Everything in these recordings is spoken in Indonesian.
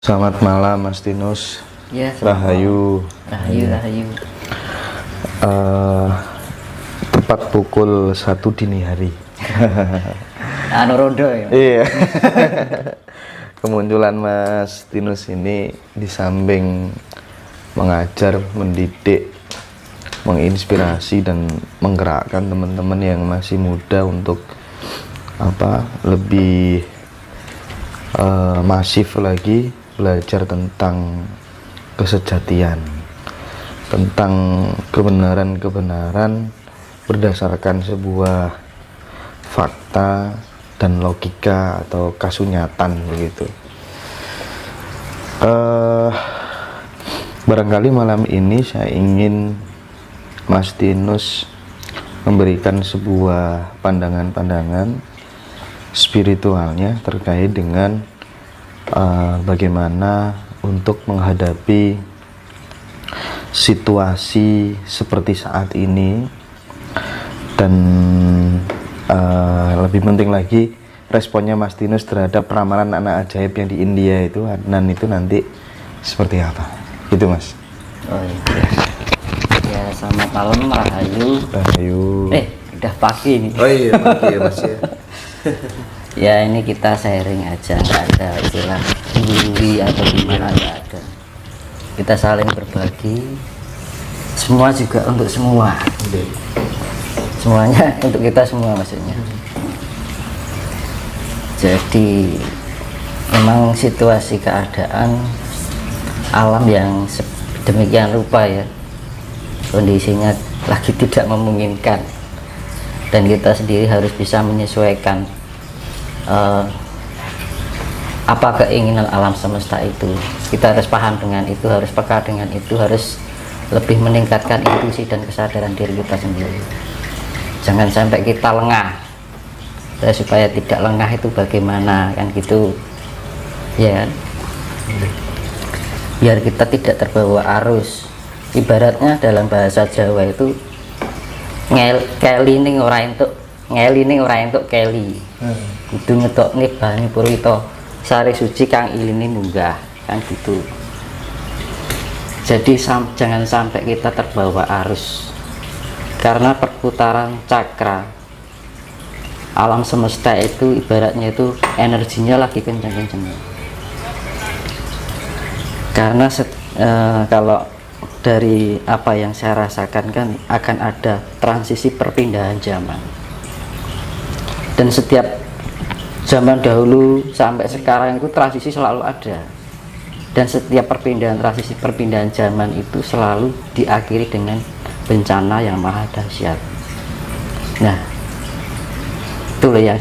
Selamat malam Mas Tinus. Ya, Rahayu. Rahayu. Tepat pukul 1 dini hari. Anu rondo ya. Iya. Kemunculan Mas Tinus ini di samping mengajar, mendidik, menginspirasi dan menggerakkan teman-teman yang masih muda untuk lebih masif lagi belajar tentang kesejatian, tentang kebenaran-kebenaran berdasarkan sebuah fakta dan logika atau kasunyatan begitu. Barangkali malam ini saya ingin Mas Tinus memberikan sebuah pandangan-pandangan spiritualnya terkait dengan bagaimana untuk menghadapi situasi seperti saat ini, dan lebih penting lagi responnya Mas Tinus terhadap ramalan anak ajaib yang di India itu, Adnan itu nanti seperti apa gitu Mas. Oh iya. Ya, selamat malam Rahayu. Udah pagi nih. Oh iya, pagi ya Mas ya. Ya, ini kita sharing aja, nggak ada istilah gurui atau gimana, nggak ada. Kita saling berbagi, semua juga untuk semua. Semuanya untuk kita semua maksudnya. Jadi memang situasi keadaan alam yang demikian rupa ya, kondisinya lagi tidak memungkinkan, dan kita sendiri harus bisa menyesuaikan apa keinginan alam semesta itu. Kita harus paham dengan itu, harus peka dengan itu, harus lebih meningkatkan intuisi dan kesadaran diri kita sendiri. Jangan sampai kita lengah. Dan supaya tidak lengah itu bagaimana kan gitu ya, biar kita tidak terbawa arus. Ibaratnya dalam bahasa Jawa itu keli ning ora entuk keli. Kudu ngetokne bani purwita sari suci kang iline munggah kan gitu. Jadi jangan sampai kita terbawa arus, karena perputaran cakra alam semesta itu ibaratnya itu energinya lagi kencang-kencangnya. Karena kalau dari apa yang saya rasakan kan akan ada transisi perpindahan zaman, dan setiap zaman dahulu sampai sekarang itu transisi selalu ada, dan setiap transisi perpindahan zaman itu selalu diakhiri dengan bencana yang maha dahsyat. Nah, itulah yang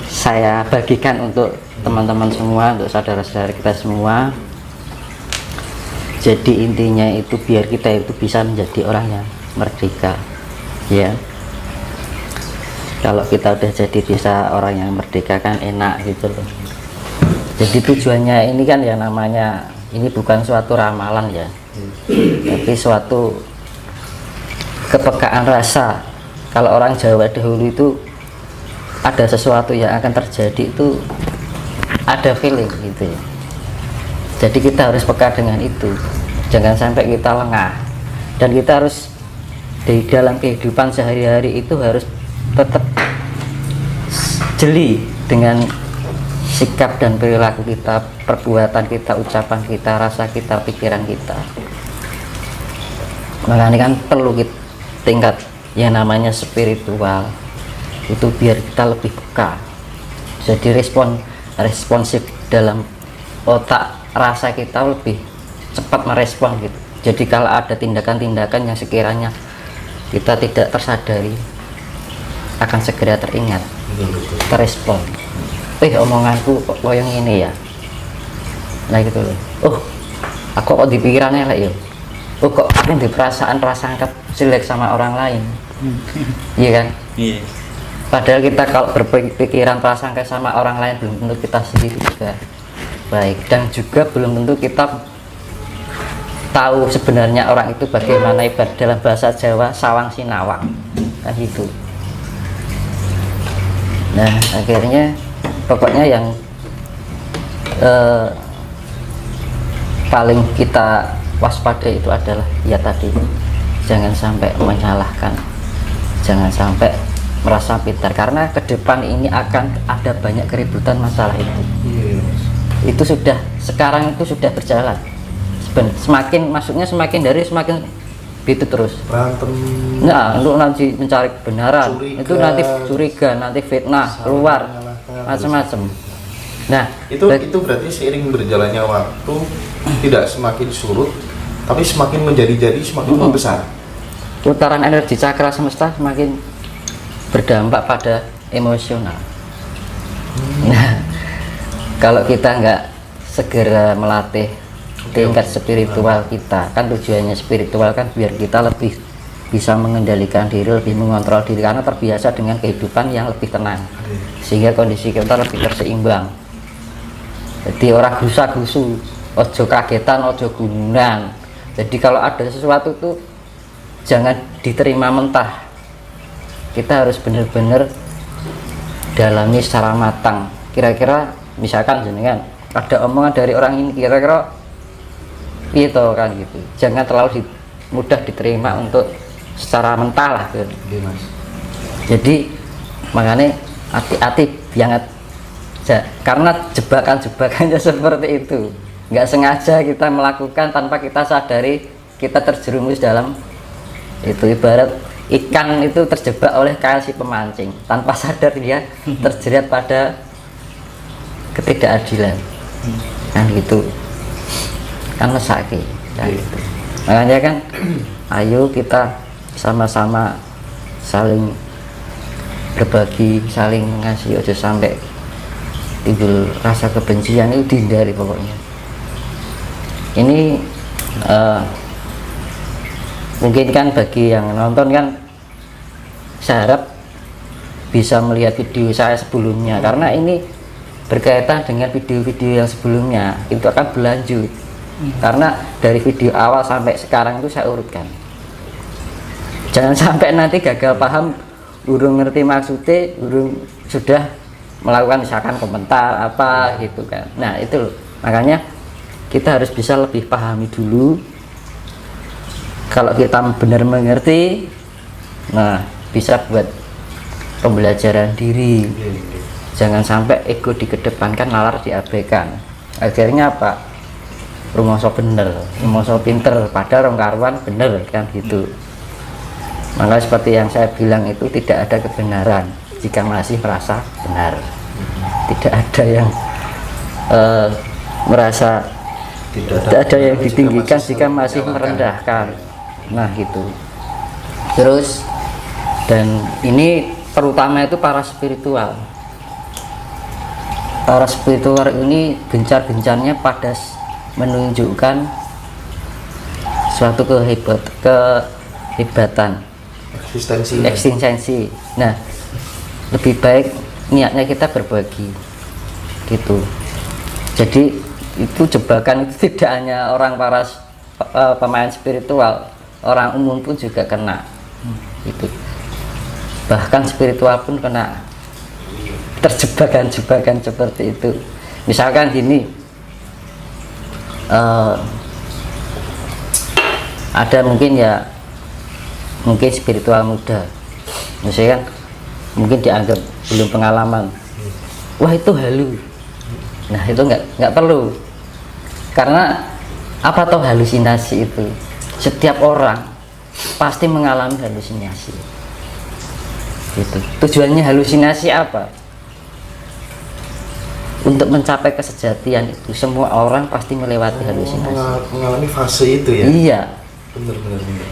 saya bagikan untuk teman-teman semua, untuk saudara-saudara kita semua. Jadi intinya itu biar kita itu bisa menjadi orang yang merdeka ya. Kalau kita udah jadi bisa orang yang merdeka kan enak gitu loh. Jadi tujuannya ini kan yang namanya, ini bukan suatu ramalan ya, tapi suatu kepekaan rasa. Kalau orang Jawa dahulu itu ada sesuatu yang akan terjadi itu ada feeling gitu ya. Jadi kita harus peka dengan itu, jangan sampai kita lengah, dan kita harus di dalam kehidupan sehari-hari itu harus tetap jeli dengan sikap dan perilaku kita, perbuatan kita, ucapan kita, rasa kita, pikiran kita. Makanya kan perlu kita tingkat yang namanya spiritual itu biar kita lebih peka, jadi responsif dalam otak rasa kita, lebih cepat merespon gitu. Jadi kalau ada tindakan-tindakan yang sekiranya kita tidak tersadari akan segera teringat, terespon. Omonganku kok yang ini ya, nah gitu loh. Oh, aku kok di pikirannya lah ya. Oh, kok aku di perasaan prasangka jelek sama orang lain. Iya kan? Iya. Padahal kita kalau berpikiran prasangka sama orang lain belum tentu kita sendiri juga baik, dan juga belum tentu kita tahu sebenarnya orang itu bagaimana. Ibarat dalam bahasa Jawa sawang sinawang kan gitu. Nah, akhirnya pokoknya yang paling kita waspada itu adalah ya tadi, jangan sampai menyalahkan, jangan sampai merasa pintar, karena ke depan ini akan ada banyak keributan masalah itu. Itu sudah, sekarang itu sudah berjalan. Semakin masuknya semakin dari semakin itu terus berantem. Nah, untuk nanti mencari kebenaran, Curiga. itu nanti curiga, nanti fitnah, keluar macam-macam. Nah, Itu berarti seiring berjalannya waktu tidak semakin surut, tapi semakin menjadi-jadi, semakin membesar. putaran energi cakra semesta semakin berdampak pada emosional. Nah, kalau kita nggak segera melatih tingkat spiritual kita, kan tujuannya spiritual kan biar kita lebih bisa mengendalikan diri, lebih mengontrol diri, karena terbiasa dengan kehidupan yang lebih tenang, sehingga kondisi kita lebih terseimbang. Jadi orang gusa-gusu, ojo kagetan, ojo gunan. Jadi kalau ada sesuatu tuh jangan diterima mentah, kita harus benar-benar dalami secara matang. Kira-kira misalkan jenengan ada omongan dari orang ini, kira-kira gitu kan gitu, jangan terlalu mudah diterima untuk secara mentah lah gitu. Jadi makanya hati-hati banget, karena jebakan-jebakannya seperti itu, nggak sengaja kita melakukan tanpa kita sadari kita terjerumus dalam itu. Ibarat ikan itu terjebak oleh kail si pemancing, tanpa sadar dia terjerat pada ketidakadilan, kan gitu kan, mesake kan gitu. Makanya kan ayo kita sama-sama saling berbagi, saling ngasih, ojo sampai timbul rasa kebencian, itu dihindari pokoknya. Ini mungkin kan bagi yang nonton kan, saya harap bisa melihat video saya sebelumnya, karena ini berkaitan dengan video-video yang sebelumnya, itu akan berlanjut. Karena dari video awal sampai sekarang itu saya urutkan. Jangan sampai nanti gagal paham, urung ngerti maksudnya, urung sudah melakukan misalkan komentar apa gitu kan. Nah itu loh, makanya kita harus bisa lebih pahami dulu. Kalau kita benar mengerti, nah bisa buat pembelajaran diri. Jangan sampai ego dikedepankan, nalar diabaikan. Akhirnya apa? Rumangsa bener, rumangsa pinter, padahal rong karuan bener kan gitu. Maka seperti yang saya bilang itu, tidak ada kebenaran jika masih merasa benar. Tidak ada yang merasa, tidak ada yang ditinggikan jika masih merendahkan. Nah gitu. Terus, dan ini terutama itu para spiritual. Para spiritual ini gencar-gencarnya pada menunjukkan suatu kehebatan, eksistensi. Nah, lebih baik niatnya kita berbagi gitu. Jadi itu jebakan itu tidak hanya orang para pemain spiritual, orang umum pun juga kena itu. Bahkan spiritual pun kena terjebakan-jebakan seperti itu. Misalkan gini, ada mungkin spiritual muda, misalkan mungkin dianggap belum pengalaman, wah itu halu. Nah itu nggak perlu, karena apa toh halusinasi itu, setiap orang pasti mengalami halusinasi gitu. Tujuannya halusinasi apa? Untuk mencapai kesejatian itu, semua orang pasti melewati halusinasi, mengalami fase itu ya. Iya. Benar.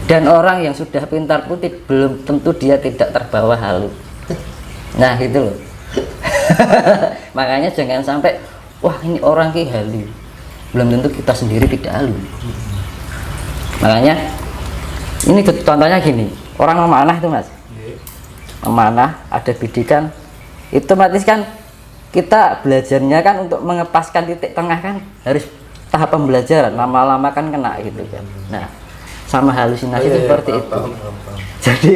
Dan orang yang sudah pintar pun belum tentu dia tidak terbawa halu. Nah gitu loh. Makanya jangan sampai, wah ini orang ki halu, belum tentu kita sendiri tidak halu. Makanya ini contohnya gini, orang memanah itu mas, memanah ada bidikan, itu otomatis kan kita belajarnya kan untuk mengepaskan titik tengah kan harus tahap pembelajaran, lama-lama kan kena gitu kan. Nah sama halusinasi itu seperti itu. Jadi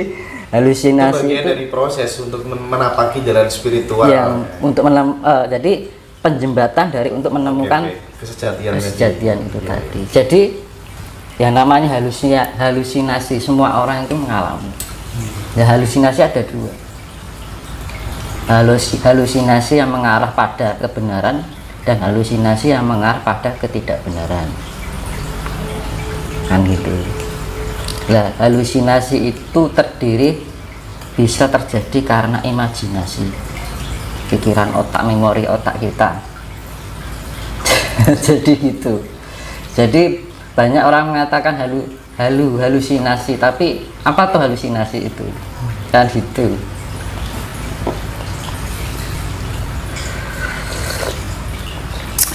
halusinasi itu bagian dari proses untuk menapaki jalan spiritual yang untuk jadi penjembatan dari untuk menemukan kesejatian itu Iya, tadi. Jadi yang namanya halusinasi semua orang itu mengalami. Ya, halusinasi ada dua. Halusinasi yang mengarah pada kebenaran dan halusinasi yang mengarah pada ketidakbenaran. Kan gitu. Nah, halusinasi itu bisa terjadi karena imajinasi, pikiran otak, memori otak kita. Jadi gitu. Jadi banyak orang mengatakan halusinasi, tapi apa tuh halusinasi itu? Kan gitu.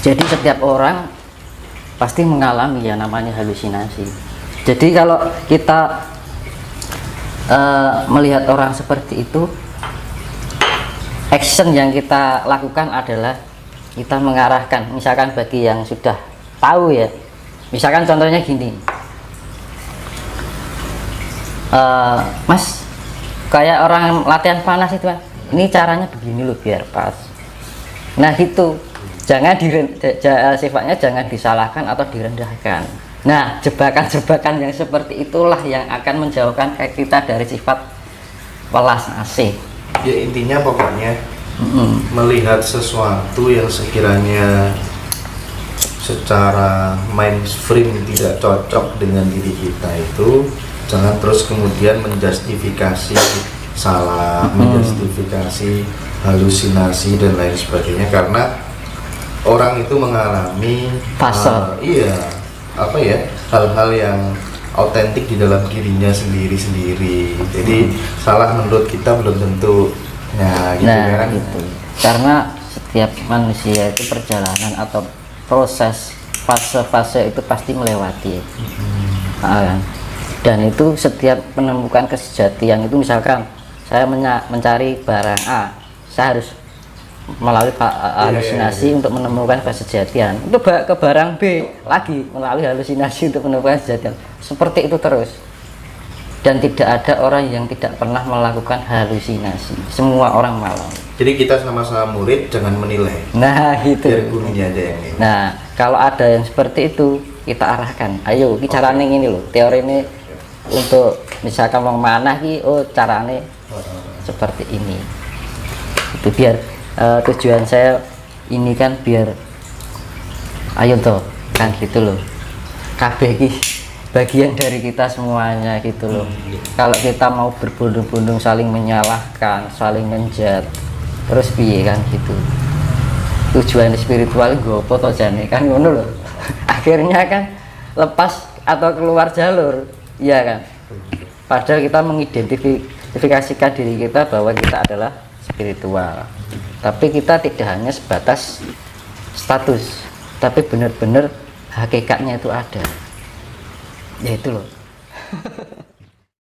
Jadi setiap orang pasti mengalami yang namanya halusinasi. Jadi kalau kita melihat orang seperti itu, action yang kita lakukan adalah kita mengarahkan, misalkan bagi yang sudah tahu ya, misalkan contohnya gini, Mas, kayak orang latihan panas itu, ini caranya begini loh biar pas. Nah gitu, sifatnya jangan disalahkan atau direndahkan. Nah, jebakan-jebakan yang seperti itulah yang akan menjauhkan kita dari sifat welas asih. Ya intinya pokoknya melihat sesuatu yang sekiranya secara mainstream tidak cocok dengan diri kita itu, jangan terus kemudian menjustifikasi salah, menjustifikasi halusinasi dan lain sebagainya, karena orang itu mengalami hal-hal yang autentik di dalam dirinya sendiri. Jadi salah menurut kita belum tentu. Nah, gitu kan? Gitu. Karena setiap manusia itu perjalanan atau proses fase-fase itu pasti melewati. Dan itu setiap menemukan kesejatian itu, misalkan saya mencari barang A, saya harus melalui halusinasi untuk menemukan kesejatian, itu ke barang B lagi melalui halusinasi untuk menemukan kesejatian, seperti itu terus. Dan tidak ada orang yang tidak pernah melakukan halusinasi, semua orang malam. Jadi kita sama-sama murid jangan menilai. Nah gitu. Biar gurunya aja yang ini. Nah kalau ada yang seperti itu, kita arahkan, ayo ini caranya ini loh, teori ini untuk misalkan mau manah ki, oh caranya seperti ini. Itu biar tujuan saya ini kan biar ayo toh kan gitu loh, kabeh ki bagian dari kita semuanya gitu loh. Kalau kita mau berbondong-bondong saling menyalahkan, saling menjat, terus piye kan gitu, tujuan spiritual gue apa toh jane kan ngono loh. Akhirnya kan lepas atau keluar jalur, iya kan, padahal kita mengidentifikasikan diri kita bahwa kita adalah spiritual, tapi kita tidak hanya sebatas status, tapi benar-benar hakikatnya itu ada, ya itu loh.